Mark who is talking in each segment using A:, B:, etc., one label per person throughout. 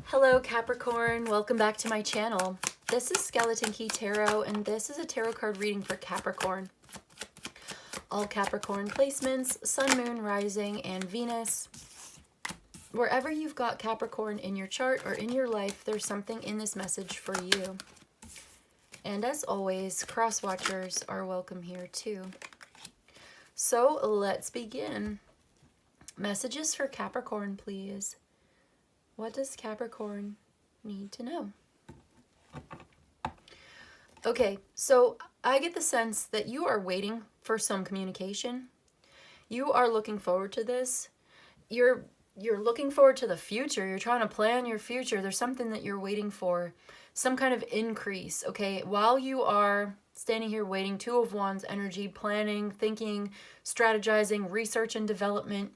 A: Hello Capricorn, welcome back to my channel. This is Skeleton Key Tarot and this is a tarot card reading for Capricorn. All Capricorn placements, Sun, Moon, Rising, and Venus. Wherever you've got Capricorn in your chart or in your life, there's something in this message for you. And as always, cross watchers are welcome here too. So let's begin. Messages for Capricorn, please. What does Capricorn need to know? Okay, so I get the sense that you are waiting for some communication. You are looking forward to this. You're looking forward to the future. You're trying to plan your future. There's something that you're waiting for, some kind of increase, okay? While you are standing here waiting, Two of Wands energy, planning, thinking, strategizing, research and development,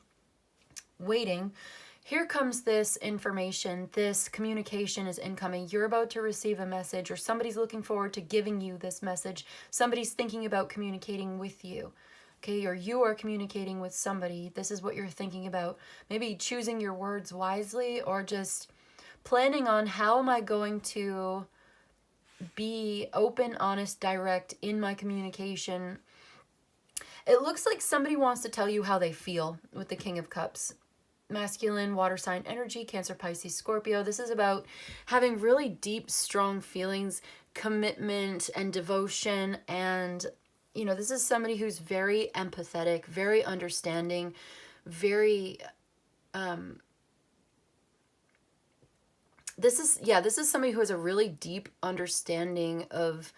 A: waiting, here comes this information, this communication is incoming. You're about to receive a message, or somebody's looking forward to giving you this message. Somebody's thinking about communicating with you, okay? Or you are communicating with somebody. This is what you're thinking about. Maybe choosing your words wisely, or just planning on how am I going to be open, honest, direct in my communication. It looks like somebody wants to tell you how they feel with the King of Cups. Masculine, water sign energy, Cancer, Pisces, Scorpio. This is about having really deep, strong feelings, commitment and devotion. And, you know, this is somebody who's very empathetic, very understanding, very, this is somebody who has a really deep understanding of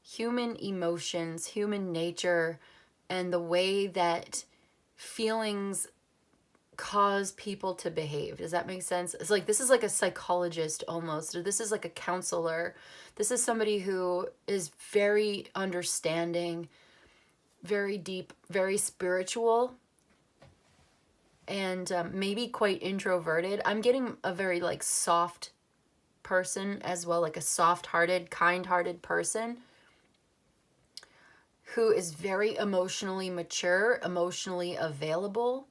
A: human emotions, human nature, and the way that feelings cause people to behave. Does that make sense? It's like, this is like a psychologist almost, or this is like a counselor. This is somebody who is very understanding, very deep, very spiritual, and maybe quite introverted. I'm getting a very like soft person as well, like a soft-hearted, kind-hearted person who is very emotionally mature, emotionally available,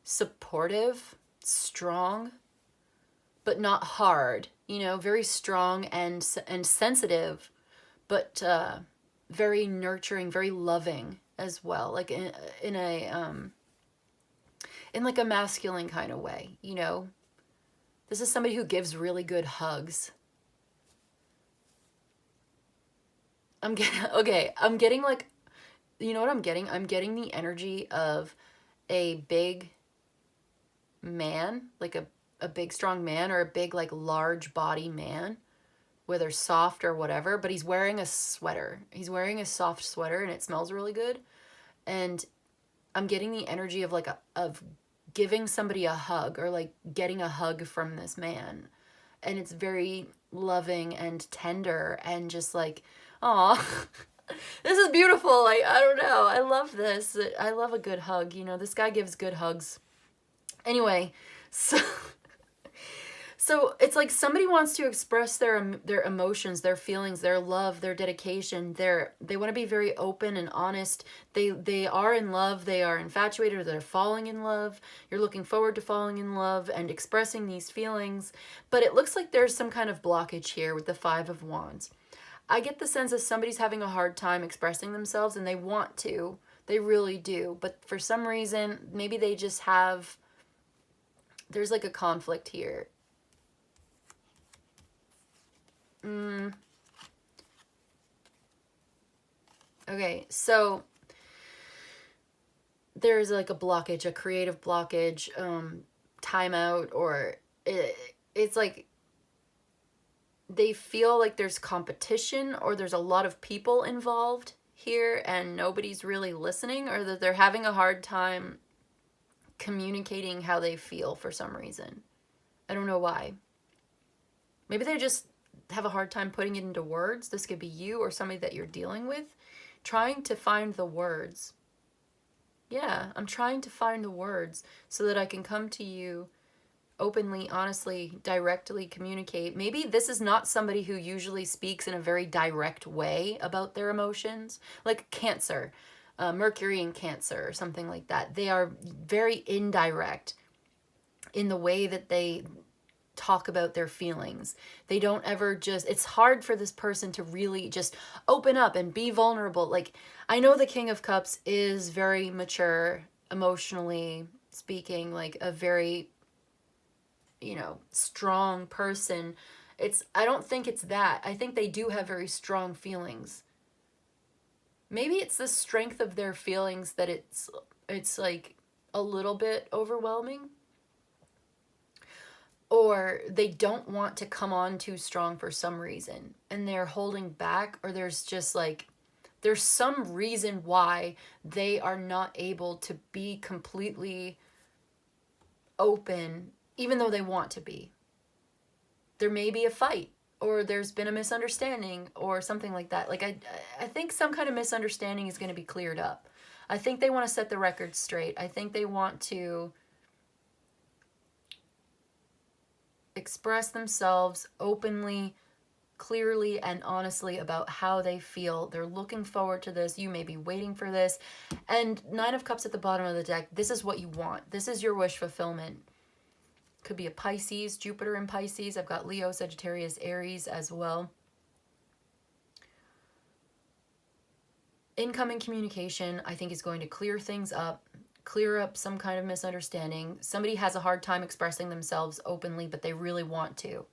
A: supportive, strong, but not hard, you know, very strong and sensitive, but very nurturing, very loving as well, like in like a masculine kind of way, you know. This is somebody who gives really good hugs. I'm getting like, you know what I'm getting? I'm getting the energy of a big man, like a big strong man, or a big like large body man, whether soft or whatever, but he's wearing a sweater. He's wearing a soft sweater and it smells really good. And I'm getting the energy of like of giving somebody a hug, or like getting a hug from this man. And it's very loving and tender and just like, aw, this is beautiful. Like, I don't know. I love this. I love a good hug. You know, this guy gives good hugs. Anyway, so it's like somebody wants to express their emotions, their feelings, their love, their dedication. They want to be very open and honest. They are in love. They are infatuated, or they're falling in love. You're looking forward to falling in love and expressing these feelings. But it looks like there's some kind of blockage here with the Five of Wands. I get the sense that somebody's having a hard time expressing themselves, and they want to. They really do. But for some reason, maybe they just have... There's like a conflict here. Okay, so there's like a blockage, a creative blockage, timeout, or it's like they feel like there's competition, or there's a lot of people involved here and nobody's really listening, or that they're having a hard time communicating how they feel for some reason. I don't know why. Maybe they just have a hard time putting it into words. This could be you or somebody that you're dealing with, trying to find the words. Yeah, I'm trying to find the words so that I can come to you openly, honestly, directly communicate. Maybe this is not somebody who usually speaks in a very direct way about their emotions, like Cancer. Mercury in Cancer or something like that. They are very indirect in the way that they talk about their feelings. They don't ever just, it's hard for this person to really just open up and be vulnerable. Like, I know the King of Cups is very mature, emotionally speaking, like a very, strong person. I don't think it's that. I think they do have very strong feelings. Maybe it's the strength of their feelings that it's like a little bit overwhelming. Or they don't want to come on too strong for some reason and they're holding back, or there's some reason why they are not able to be completely open even though they want to be. There may be a fight, or there's been a misunderstanding or something like that. Like I think some kind of misunderstanding is going to be cleared up. I think they want to set the record straight. I think they want to express themselves openly, clearly, and honestly about how they feel. They're looking forward to this. You may be waiting for this. And Nine of Cups at the bottom of the deck, this is what you want. This is your wish fulfillment. Could be a Pisces, Jupiter in Pisces. I've got Leo, Sagittarius, Aries as well. Incoming communication, I think, is going to clear things up, clear up some kind of misunderstanding. Somebody has a hard time expressing themselves openly, but they really want to.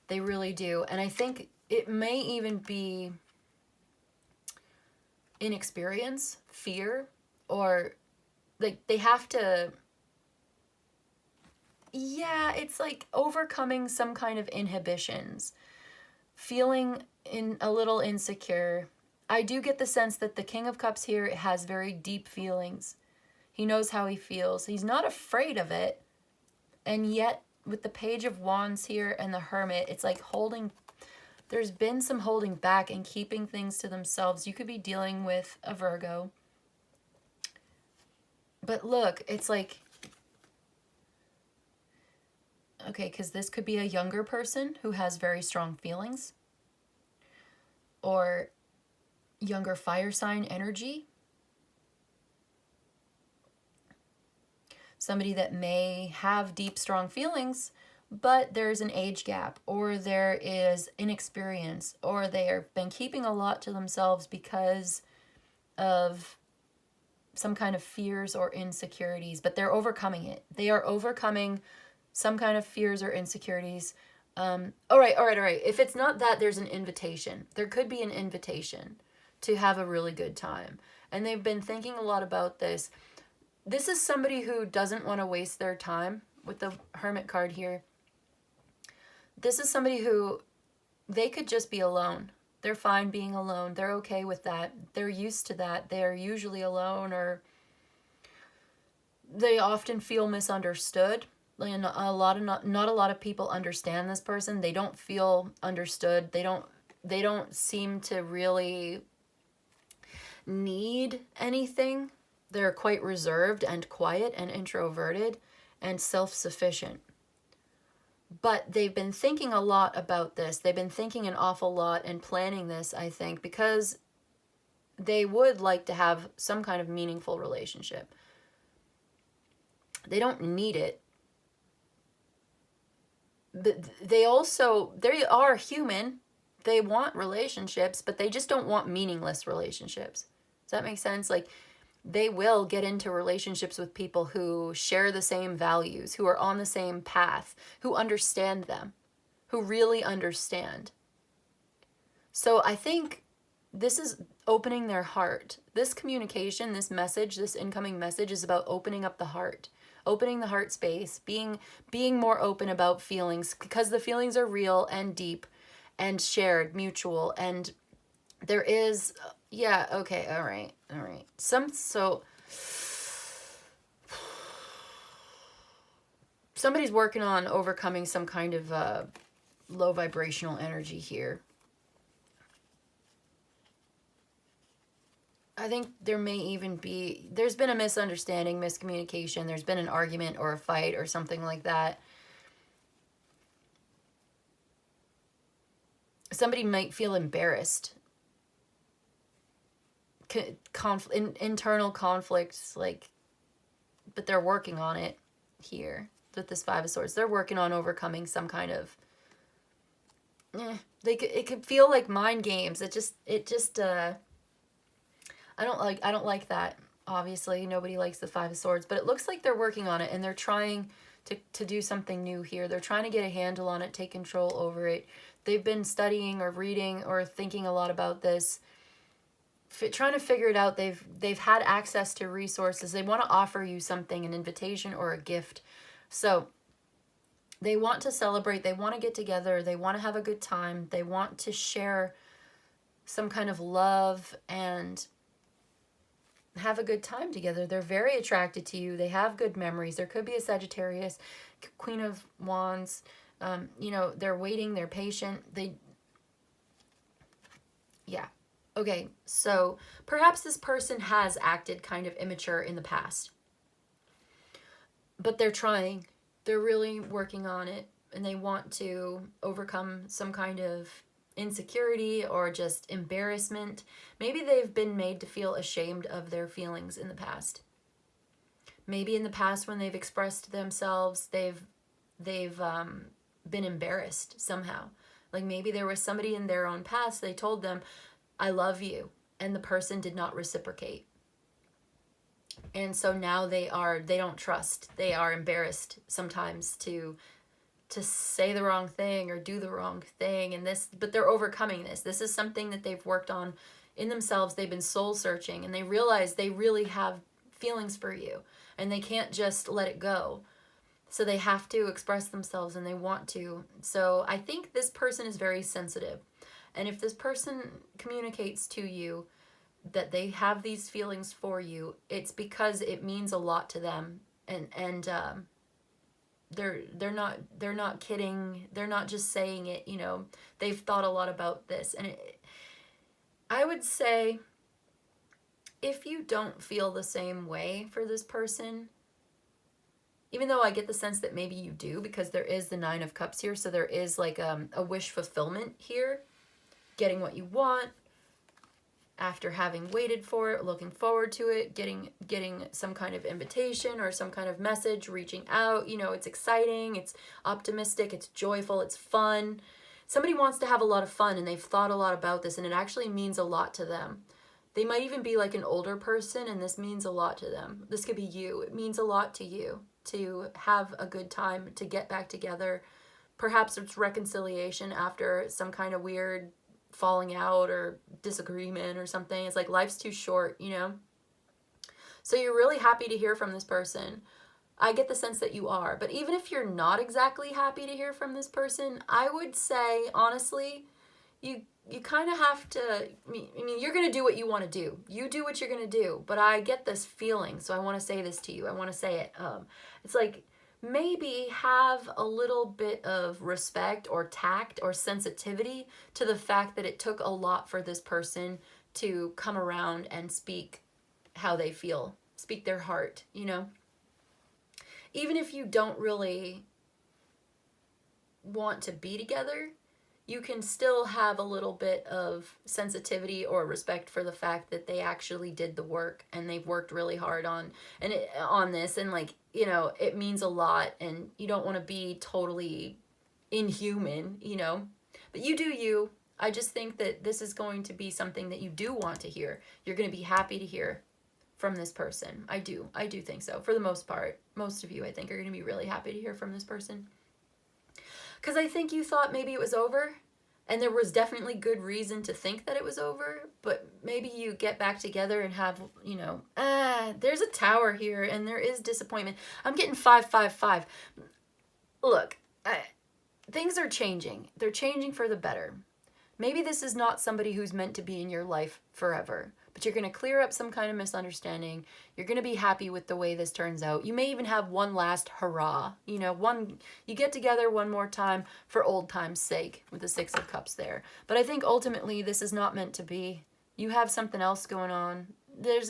A: They really do. And I think it may even be inexperience, fear, or like they have to, it's like overcoming some kind of inhibitions, feeling a little insecure. I do get the sense that the King of Cups here has very deep feelings. He knows how he feels. He's not afraid of it. And yet, with the Page of Wands here and the Hermit, it's like there's been some holding back and keeping things to themselves. You could be dealing with a Virgo. But look, it's like, okay, because this could be a younger person who has very strong feelings, or younger fire sign energy. Somebody that may have deep, strong feelings, but there's an age gap, or there is inexperience, or they have been keeping a lot to themselves because of some kind of fears or insecurities, but they're overcoming it. They are overcoming some kind of fears or insecurities. All right. If it's not that, there's an invitation. There could be an invitation to have a really good time. And they've been thinking a lot about this. This is somebody who doesn't want to waste their time with the Hermit card here. This is somebody who, they could just be alone. They're fine being alone. They're okay with that. They're used to that. They're usually alone, or they often feel misunderstood. And not a lot of people understand this person. They don't feel understood. They don't seem to really need anything. They're quite reserved and quiet and introverted and self-sufficient. But they've been thinking a lot about this. They've been thinking an awful lot and planning this, I think, because they would like to have some kind of meaningful relationship. They don't need it. But they are human. They want relationships, but they just don't want meaningless relationships. Does that make sense? Like, they will get into relationships with people who share the same values, who are on the same path, who understand them, who really understand. So I think this is opening their heart. This communication, this message, this incoming message is about opening up the heart. Opening the heart space, being more open about feelings, because the feelings are real and deep and shared, mutual, and there is, okay, all right. Somebody's working on overcoming some kind of low vibrational energy here. I think there may even be, there's been a misunderstanding, miscommunication, there's been an argument or a fight or something like that. Somebody might feel embarrassed. Internal conflicts, like, but they're working on it here. with this Five of Swords. They're working on overcoming some kind of, it could feel like mind games. I don't like that. Obviously, nobody likes the Five of Swords, but it looks like they're working on it, and they're trying to do something new here. They're trying to get a handle on it, take control over it. They've been studying or reading or thinking a lot about this, trying to figure it out. They've had access to resources. They want to offer you something, an invitation or a gift. So they want to celebrate. They want to get together. They want to have a good time. They want to share some kind of love and have a good time together. They're very attracted to you. They have good memories. There could be a Sagittarius, Queen of Wands. They're waiting. They're patient. Yeah. Okay, so perhaps this person has acted kind of immature in the past, but they're trying. They're really working on it, and they want to overcome some kind of insecurity or just embarrassment. Maybe they've been made to feel ashamed of their feelings in the past. Maybe in the past when they've expressed themselves, they've been embarrassed somehow. Like maybe there was somebody in their own past, they told them, I love you, and the person did not reciprocate. And so now they don't trust. They are embarrassed sometimes to say the wrong thing or do the wrong thing, but they're overcoming this. This is something that they've worked on in themselves. They've been soul searching, and they realize they really have feelings for you, and they can't just let it go. So they have to express themselves, and they want to. So I think this person is very sensitive. And if this person communicates to you that they have these feelings for you, it's because it means a lot to them. And they're not kidding. They're not just saying it, They've thought a lot about this. And I would say if you don't feel the same way for this person, even though I get the sense that maybe you do, because there is the Nine of Cups here, so there is like a wish fulfillment here. Getting what you want after having waited for it, looking forward to it, getting some kind of invitation or some kind of message, reaching out. It's exciting, it's optimistic, it's joyful, it's fun. Somebody wants to have a lot of fun, and they've thought a lot about this, and it actually means a lot to them. They might even be like an older person, and this means a lot to them. This could be you. It means a lot to you to have a good time, to get back together. Perhaps it's reconciliation after some kind of weird falling out or disagreement or something. It's like life's too short, So you're really happy to hear from this person. I get the sense that you are. But even if you're not exactly happy to hear from this person, I would say, honestly, you kind of have to, you're going to do what you want to do. You do what you're going to do. But I get this feeling, so I want to say this to you. I want to say it. It's like, maybe have a little bit of respect or tact or sensitivity to the fact that it took a lot for this person to come around and speak how they feel, speak their heart, Even if you don't really want to be together, you can still have a little bit of sensitivity or respect for the fact that they actually did the work and they've worked really hard on this, and it means a lot, and you don't want to be totally inhuman, but you do you. I just think that this is going to be something that you do want to hear. You're going to be happy to hear from this person. I do think so. For the most part, most of you, I think, are going to be really happy to hear from this person. Because I think you thought maybe it was over, and there was definitely good reason to think that it was over, but maybe you get back together and have, there's a Tower here, and there is disappointment. I'm getting 555. Look, things are changing. They're changing for the better. Maybe this is not somebody who's meant to be in your life forever, but you're going to clear up some kind of misunderstanding. You're going to be happy with the way this turns out. You may even have one last hurrah. You get together one more time for old time's sake with the Six of Cups there. But I think ultimately this is not meant to be. You have something else going on. There's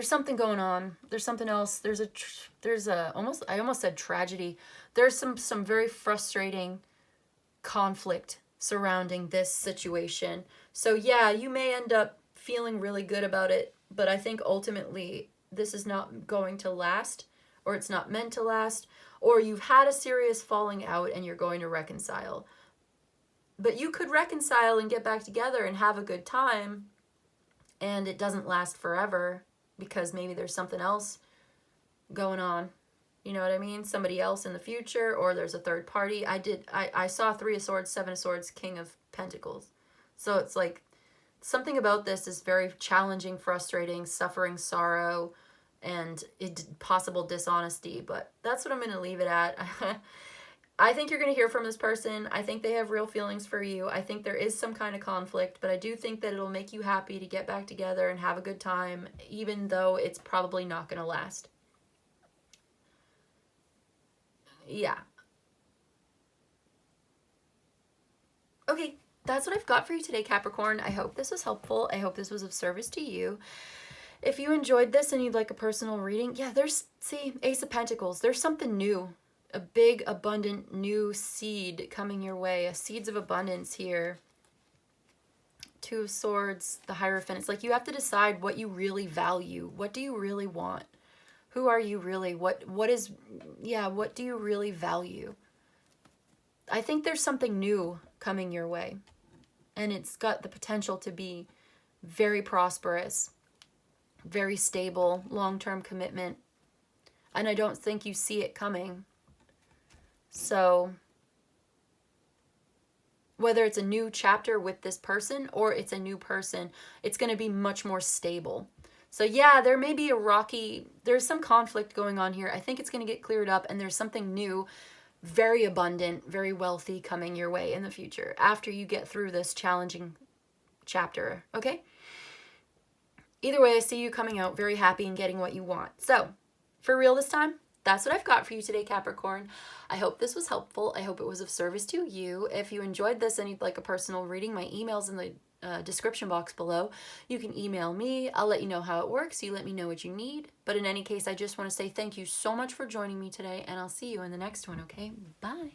A: something going on. There's something else. I almost said tragedy. There's some very frustrating conflict surrounding this situation. So yeah, you may end up feeling really good about it, but I think ultimately this is not going to last. or it's not meant to last, or you've had a serious falling out and you're going to reconcile. But you could reconcile and get back together and have a good time, and it doesn't last forever because maybe there's something else going on. You know what I mean? Somebody else in the future, or there's a third party. I saw 3 of Swords, 7 of Swords, King of Pentacles. So it's like something about this is very challenging, frustrating, suffering, sorrow, and possible dishonesty. But that's what I'm going to leave it at. I think you're going to hear from this person. I think they have real feelings for you. I think there is some kind of conflict, but I do think that it'll make you happy to get back together and have a good time, even though it's probably not going to last. Yeah. Okay, that's what I've got for you today, Capricorn. I hope this was helpful. I hope this was of service to you. If you enjoyed this and you'd like a personal reading, yeah, see, Ace of Pentacles. There's something new. A big, abundant, new seed coming your way. A seeds of abundance here. 2 of Swords, the Hierophant. It's like you have to decide what you really value. What do you really want? Who are you really? What do you really value? I think there's something new coming your way. And it's got the potential to be very prosperous, very stable, long-term commitment. And I don't think you see it coming. So whether it's a new chapter with this person or it's a new person, it's going to be much more stable. So yeah, there may be there's some conflict going on here. I think it's going to get cleared up, and there's something new, very abundant, very wealthy coming your way in the future after you get through this challenging chapter, okay? Either way, I see you coming out very happy and getting what you want. So, for real this time, that's what I've got for you today, Capricorn. I hope this was helpful. I hope it was of service to you. If you enjoyed this and you'd like a personal reading, my email's in the description box below. You can email me. I'll let you know how it works. You let me know what you need. But in any case, I just want to say thank you so much for joining me today, and I'll see you in the next one, okay? Bye.